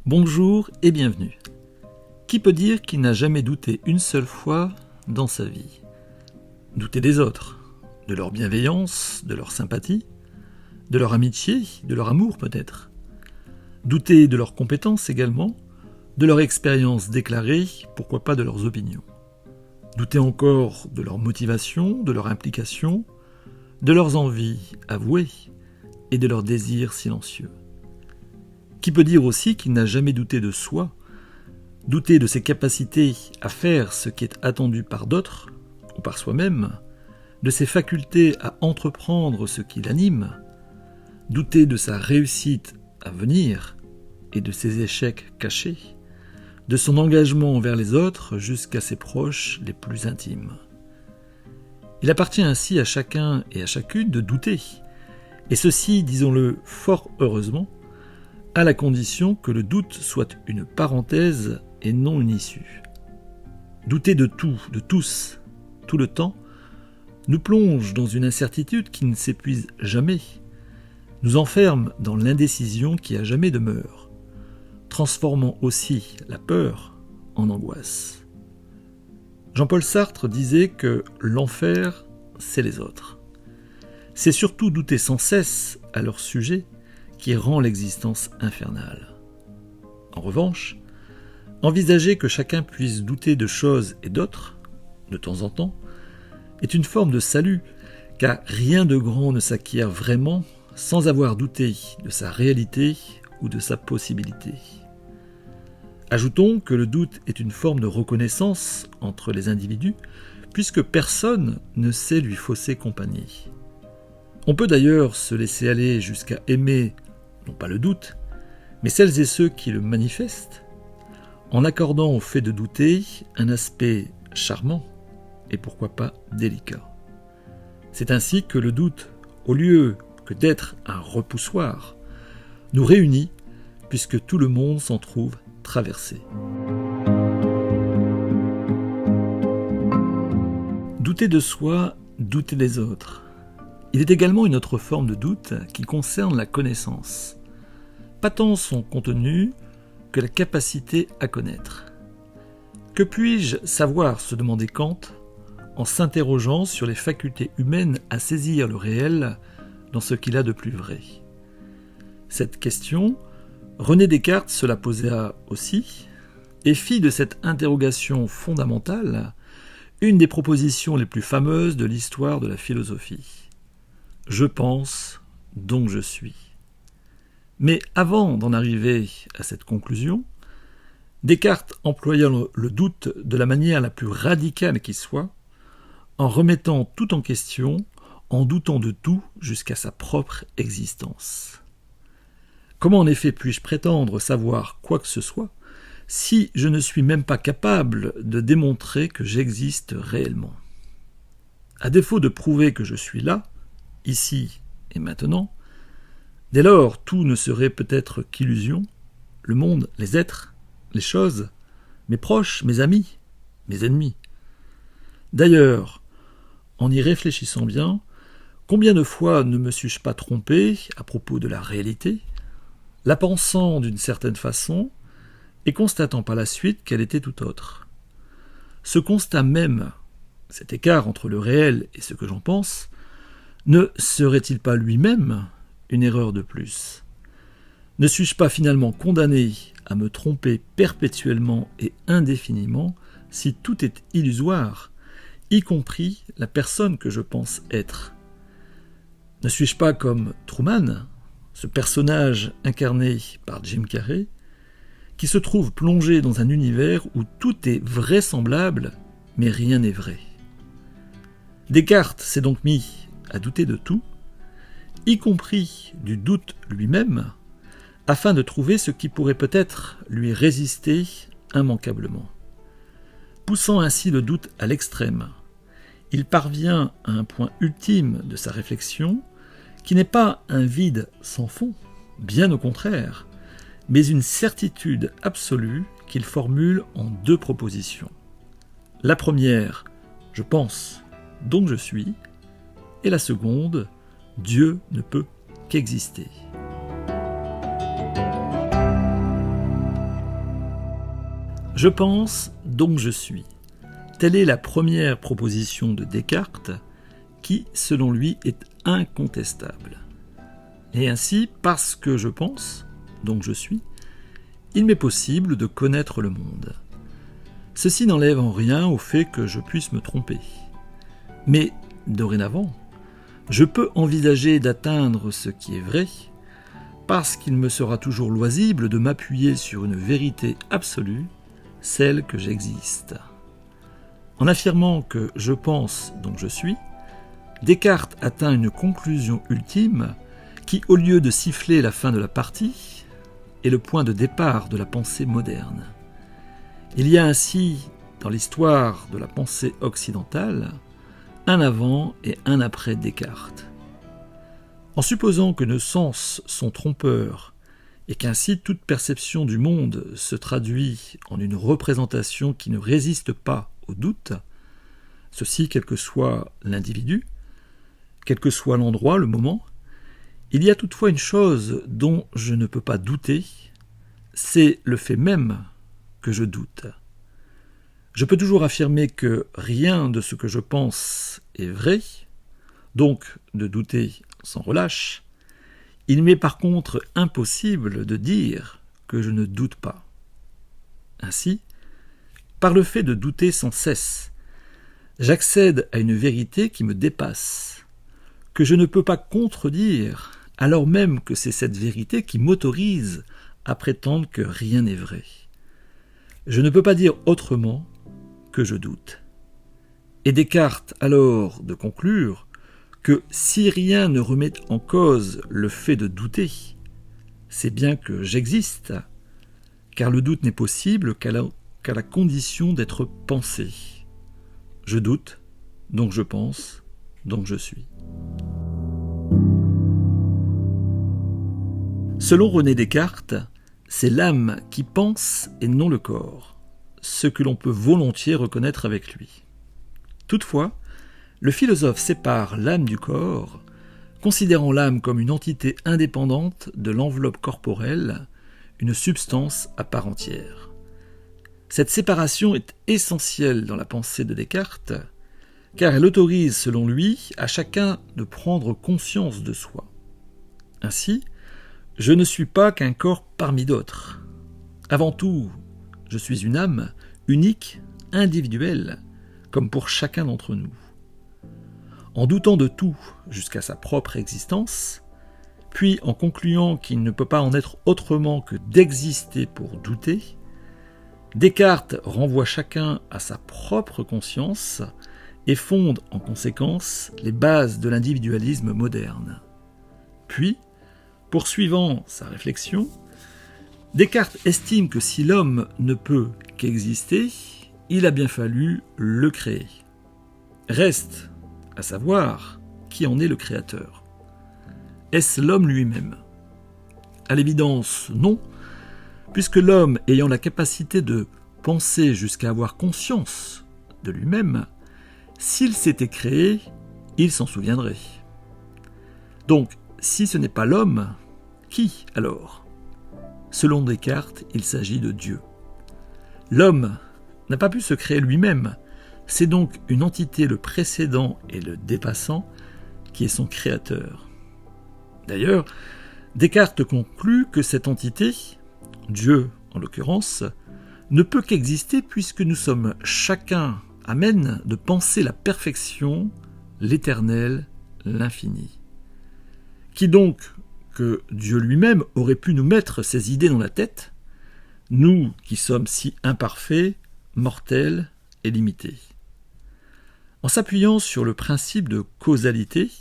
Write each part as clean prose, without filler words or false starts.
Bonjour et bienvenue. Qui peut dire qu'il n'a jamais douté une seule fois dans sa vie? Douter des autres, de leur bienveillance, de leur sympathie, de leur amitié, de leur amour peut-être. Douter de leurs compétences également, de leur expérience déclarée, pourquoi pas de leurs opinions. Douter encore de leur motivation, de leur implication, de leurs envies avouées et de leurs désirs silencieux. Qui peut dire aussi qu'il n'a jamais douté de soi, douter de ses capacités à faire ce qui est attendu par d'autres ou par soi-même, de ses facultés à entreprendre ce qui l'anime, douter de sa réussite à venir et de ses échecs cachés, de son engagement envers les autres jusqu'à ses proches les plus intimes. Il appartient ainsi à chacun et à chacune de douter, et ceci, disons-le fort heureusement, à la condition que le doute soit une parenthèse et non une issue. Douter de tout, de tous, tout le temps, nous plonge dans une incertitude qui ne s'épuise jamais, nous enferme dans l'indécision qui à jamais demeure, transformant aussi la peur en angoisse. Jean-Paul Sartre disait que l'enfer, c'est les autres. C'est surtout douter sans cesse à leur sujet qui rend l'existence infernale. En revanche, envisager que chacun puisse douter de choses et d'autres, de temps en temps, est une forme de salut, car rien de grand ne s'acquiert vraiment sans avoir douté de sa réalité ou de sa possibilité. Ajoutons que le doute est une forme de reconnaissance entre les individus, puisque personne ne sait lui fausser compagnie. On peut d'ailleurs se laisser aller jusqu'à aimer non pas le doute, mais celles et ceux qui le manifestent, en accordant au fait de douter un aspect charmant et pourquoi pas délicat. C'est ainsi que le doute, au lieu que d'être un repoussoir, nous réunit puisque tout le monde s'en trouve traversé. Douter de soi, douter des autres. Il est également une autre forme de doute qui concerne la connaissance. Pas tant son contenu que la capacité à connaître. Que puis-je savoir, se demandait Kant, en s'interrogeant sur les facultés humaines à saisir le réel dans ce qu'il a de plus vrai? Cette question, René Descartes se la posa aussi, et fit de cette interrogation fondamentale une des propositions les plus fameuses de l'histoire de la philosophie. Je pense, donc je suis. Mais avant d'en arriver à cette conclusion, Descartes employa le doute de la manière la plus radicale qui soit, en remettant tout en question, en doutant de tout jusqu'à sa propre existence. Comment en effet puis-je prétendre savoir quoi que ce soit si je ne suis même pas capable de démontrer que j'existe réellement? À défaut de prouver que je suis là, ici et maintenant, dès lors tout ne serait peut-être qu'illusion, le monde, les êtres, les choses, mes proches, mes amis, mes ennemis. D'ailleurs, en y réfléchissant bien, combien de fois ne me suis-je pas trompé à propos de la réalité, la pensant d'une certaine façon et constatant par la suite qu'elle était tout autre. Ce constat même, cet écart entre le réel et ce que j'en pense, ne serait-il pas lui-même une erreur de plus? Ne suis-je pas finalement condamné à me tromper perpétuellement et indéfiniment si tout est illusoire, y compris la personne que je pense être? Ne suis-je pas comme Truman, ce personnage incarné par Jim Carrey, qui se trouve plongé dans un univers où tout est vraisemblable, mais rien n'est vrai? Descartes s'est donc mis à douter de tout, y compris du doute lui-même, afin de trouver ce qui pourrait peut-être lui résister immanquablement. Poussant ainsi le doute à l'extrême, il parvient à un point ultime de sa réflexion qui n'est pas un vide sans fond, bien au contraire, mais une certitude absolue qu'il formule en deux propositions. La première, je pense, donc je suis, et la seconde, Dieu ne peut qu'exister. Je pense, donc je suis. Telle est la première proposition de Descartes qui, selon lui, est incontestable. Et ainsi, parce que je pense, donc je suis, il m'est possible de connaître le monde. Ceci n'enlève en rien au fait que je puisse me tromper. Mais, dorénavant, je peux envisager d'atteindre ce qui est vrai, parce qu'il me sera toujours loisible de m'appuyer sur une vérité absolue, celle que j'existe. En affirmant que je pense, donc je suis, Descartes atteint une conclusion ultime qui, au lieu de siffler la fin de la partie, est le point de départ de la pensée moderne. Il y a ainsi, dans l'histoire de la pensée occidentale, un avant et un après Descartes. En supposant que nos sens sont trompeurs et qu'ainsi toute perception du monde se traduit en une représentation qui ne résiste pas au doute, ceci quel que soit l'individu, quel que soit l'endroit, le moment, il y a toutefois une chose dont je ne peux pas douter, c'est le fait même que je doute. Je peux toujours affirmer que rien de ce que je pense est vrai, donc de douter sans relâche. Il m'est par contre impossible de dire que je ne doute pas. Ainsi, par le fait de douter sans cesse, j'accède à une vérité qui me dépasse, que je ne peux pas contredire, alors même que c'est cette vérité qui m'autorise à prétendre que rien n'est vrai. Je ne peux pas dire autrement que je doute. Et Descartes alors de conclure que si rien ne remet en cause le fait de douter, c'est bien que j'existe, car le doute n'est possible qu'à la condition d'être pensé. Je doute, donc je pense, donc je suis. Selon René Descartes, c'est l'âme qui pense et non le corps, ce que l'on peut volontiers reconnaître avec lui. Toutefois, le philosophe sépare l'âme du corps, considérant l'âme comme une entité indépendante de l'enveloppe corporelle, une substance à part entière. Cette séparation est essentielle dans la pensée de Descartes, car elle autorise, selon lui, à chacun de prendre conscience de soi. Ainsi, je ne suis pas qu'un corps parmi d'autres. Avant tout, je suis une âme unique, individuelle, comme pour chacun d'entre nous. En doutant de tout jusqu'à sa propre existence, puis en concluant qu'il ne peut pas en être autrement que d'exister pour douter, Descartes renvoie chacun à sa propre conscience et fonde en conséquence les bases de l'individualisme moderne. Puis, poursuivant sa réflexion, Descartes estime que si l'homme ne peut qu'exister, il a bien fallu le créer. Reste à savoir qui en est le créateur. Est-ce l'homme lui-même ? À l'évidence, non, puisque l'homme ayant la capacité de penser jusqu'à avoir conscience de lui-même, s'il s'était créé, il s'en souviendrait. Donc, si ce n'est pas l'homme, qui alors ? Selon Descartes, il s'agit de Dieu. L'homme n'a pas pu se créer lui-même, c'est donc une entité le précédant et le dépassant qui est son créateur. D'ailleurs, Descartes conclut que cette entité, Dieu en l'occurrence, ne peut qu'exister puisque nous sommes chacun à même de penser la perfection, l'éternel, l'infini. Qui donc que Dieu lui-même aurait pu nous mettre ces idées dans la tête, nous qui sommes si imparfaits, mortels et limités. En s'appuyant sur le principe de causalité,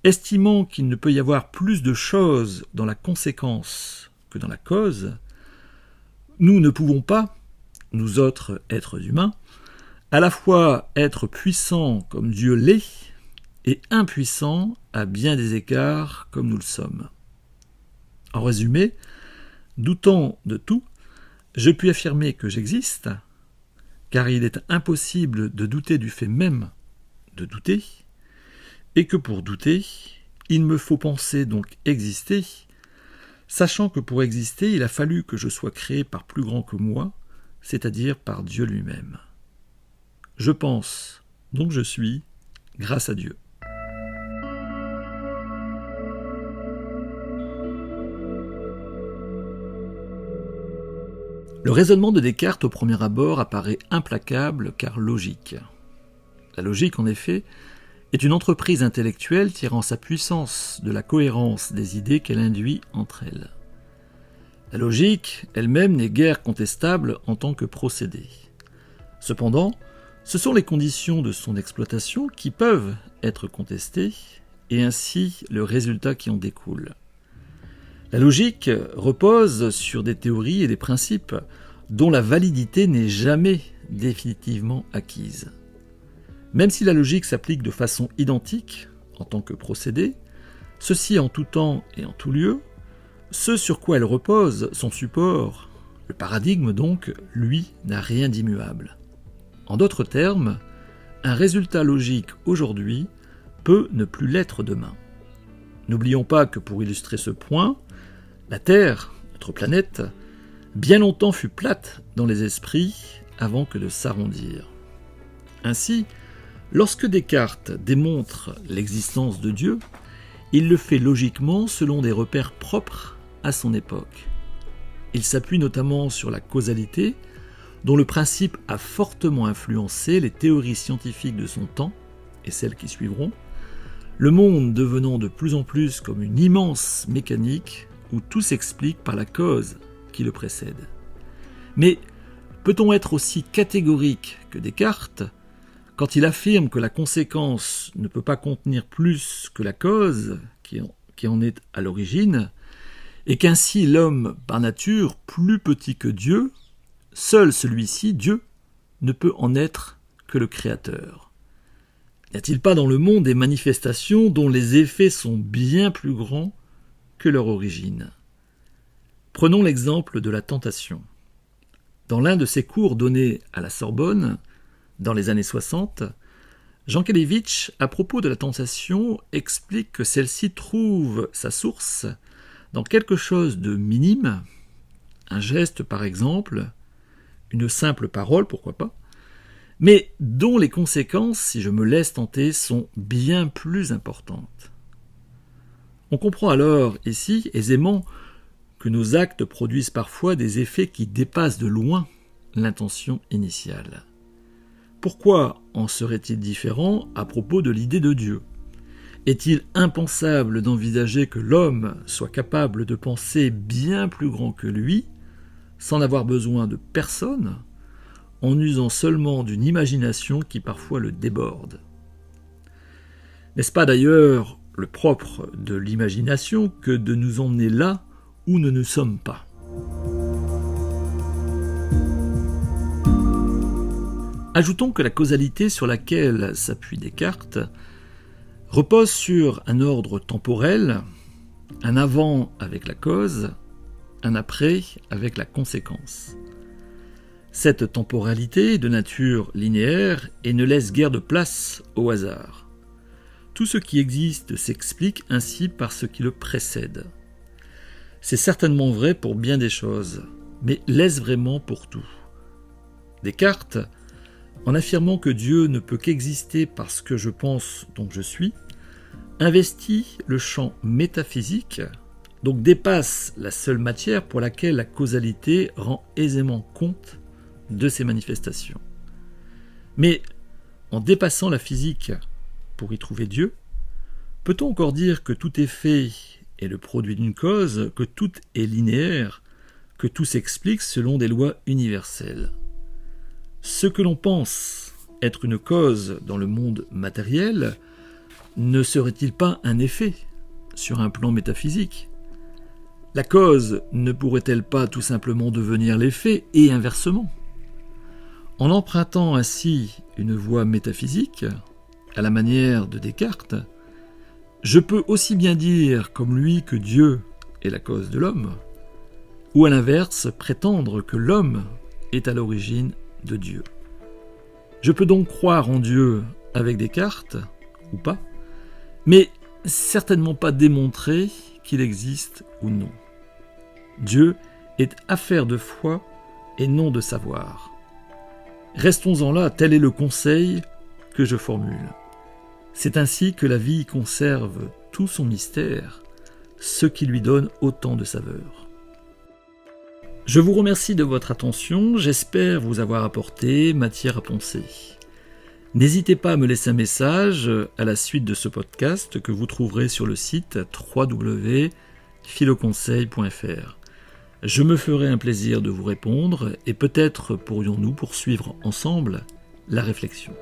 estimant qu'il ne peut y avoir plus de choses dans la conséquence que dans la cause, nous ne pouvons pas, nous autres êtres humains, à la fois être puissants comme Dieu l'est et impuissants à bien des égards comme nous le sommes. En résumé, doutant de tout, je puis affirmer que j'existe, car il est impossible de douter du fait même de douter, et que pour douter, il me faut penser donc exister, sachant que pour exister, il a fallu que je sois créé par plus grand que moi, c'est-à-dire par Dieu lui-même. Je pense, donc je suis, grâce à Dieu. Le raisonnement de Descartes au premier abord apparaît implacable car logique. La logique, en effet, est une entreprise intellectuelle tirant sa puissance de la cohérence des idées qu'elle induit entre elles. La logique, elle-même, n'est guère contestable en tant que procédé. Cependant, ce sont les conditions de son exploitation qui peuvent être contestées, et ainsi le résultat qui en découle. La logique repose sur des théories et des principes dont la validité n'est jamais définitivement acquise. Même si la logique s'applique de façon identique en tant que procédé, ceci en tout temps et en tout lieu, ce sur quoi elle repose, son support, le paradigme donc, lui, n'a rien d'immuable. En d'autres termes, un résultat logique aujourd'hui peut ne plus l'être demain. N'oublions pas que pour illustrer ce point, la Terre, notre planète, bien longtemps fut plate dans les esprits avant que de s'arrondir. Ainsi, lorsque Descartes démontre l'existence de Dieu, il le fait logiquement selon des repères propres à son époque. Il s'appuie notamment sur la causalité, dont le principe a fortement influencé les théories scientifiques de son temps et celles qui suivront, le monde devenant de plus en plus comme une immense mécanique où tout s'explique par la cause qui le précède. Mais peut-on être aussi catégorique que Descartes quand il affirme que la conséquence ne peut pas contenir plus que la cause qui en est à l'origine, et qu'ainsi l'homme, par nature, plus petit que Dieu, seul celui-ci, Dieu, ne peut en être que le Créateur? N'y a-t-il pas dans le monde des manifestations dont les effets sont bien plus grands que leur origine? Prenons l'exemple de la tentation. Dans l'un de ses cours donnés à la Sorbonne, dans les années 60, Jean Kelevitch, à propos de la tentation, explique que celle-ci trouve sa source dans quelque chose de minime, un geste par exemple, une simple parole, pourquoi pas, mais dont les conséquences, si je me laisse tenter, sont bien plus importantes. On comprend alors ici aisément que nos actes produisent parfois des effets qui dépassent de loin l'intention initiale. Pourquoi en serait-il différent à propos de l'idée de Dieu ? Est-il impensable d'envisager que l'homme soit capable de penser bien plus grand que lui, sans avoir besoin de personne, en usant seulement d'une imagination qui parfois le déborde ? N'est-ce pas d'ailleurs le propre de l'imagination que de nous emmener là où nous ne sommes pas ? Ajoutons que la causalité sur laquelle s'appuie Descartes repose sur un ordre temporel, un avant avec la cause, un après avec la conséquence. Cette temporalité est de nature linéaire et ne laisse guère de place au hasard. Tout ce qui existe s'explique ainsi par ce qui le précède. C'est certainement vrai pour bien des choses, mais l'est-ce vraiment pour tout ? Descartes, en affirmant que Dieu ne peut qu'exister parce que je pense donc je suis, investit le champ métaphysique, donc dépasse la seule matière pour laquelle la causalité rend aisément compte de ses manifestations. Mais en dépassant la physique pour y trouver Dieu, peut-on encore dire que tout effet est le produit d'une cause, que tout est linéaire, que tout s'explique selon des lois universelles ? Ce que l'on pense être une cause dans le monde matériel ne serait-il pas un effet sur un plan métaphysique ? La cause ne pourrait-elle pas tout simplement devenir l'effet et inversement ? En empruntant ainsi une voie métaphysique, à la manière de Descartes, je peux aussi bien dire comme lui que Dieu est la cause de l'homme, ou à l'inverse prétendre que l'homme est à l'origine de Dieu. Je peux donc croire en Dieu avec Descartes, ou pas, mais certainement pas démontrer qu'il existe ou non. Dieu est affaire de foi et non de savoir. Restons-en là, tel est le conseil que je formule. C'est ainsi que la vie conserve tout son mystère, ce qui lui donne autant de saveur. Je vous remercie de votre attention, j'espère vous avoir apporté matière à penser. N'hésitez pas à me laisser un message à la suite de ce podcast que vous trouverez sur le site www.philoconseil.fr. Je me ferai un plaisir de vous répondre et peut-être pourrions-nous poursuivre ensemble la réflexion.